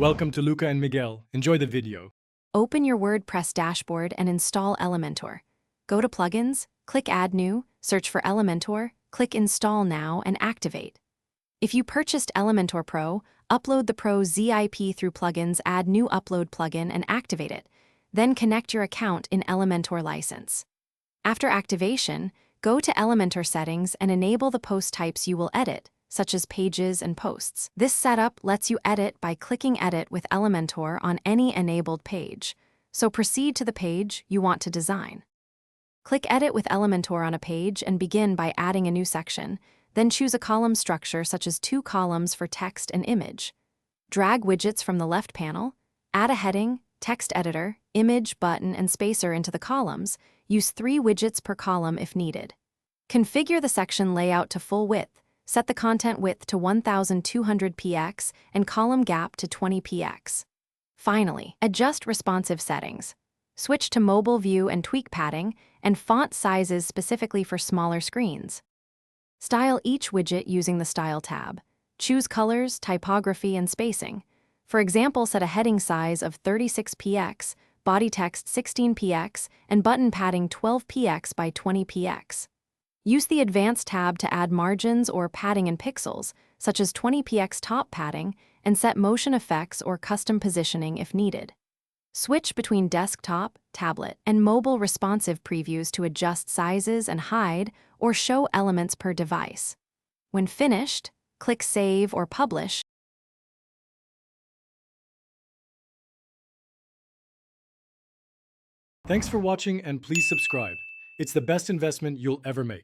Welcome to Luca and Miguel. Enjoy the video. Open your WordPress dashboard and install Elementor. Go to Plugins, click Add New, search for Elementor, click Install Now, and activate. If you purchased Elementor Pro, upload the Pro zip through Plugins, add new upload plugin, and activate it. Then connect your account in Elementor license. After activation, go to Elementor settings and enable the post types you will edit, such as pages and posts. This setup lets you edit by clicking Edit with Elementor on any enabled page. So proceed to the page you want to design. Click Edit with Elementor on a page and begin by adding a new section. Then choose a column structure such as 2 columns for text and image. Drag widgets from the left panel, add a heading, text editor, image, button, and spacer into the columns. Use 3 widgets per column if needed. Configure the section layout to full width. Set the content width to 1200 px and column gap to 20 px. Finally, adjust responsive settings. Switch to mobile view and tweak padding and font sizes specifically for smaller screens. Style each widget using the Style tab. Choose colors, typography, and spacing. For example, set a heading size of 36 px, body text 16 px, and button padding 12 px by 20 px. Use the Advanced tab to add margins or padding in pixels, such as 20 px top padding, and set motion effects or custom positioning if needed. Switch between desktop, tablet, and mobile responsive previews to adjust sizes and hide or show elements per device. When finished, click Save or Publish. Thanks for watching and please subscribe. It's the best investment you'll ever make.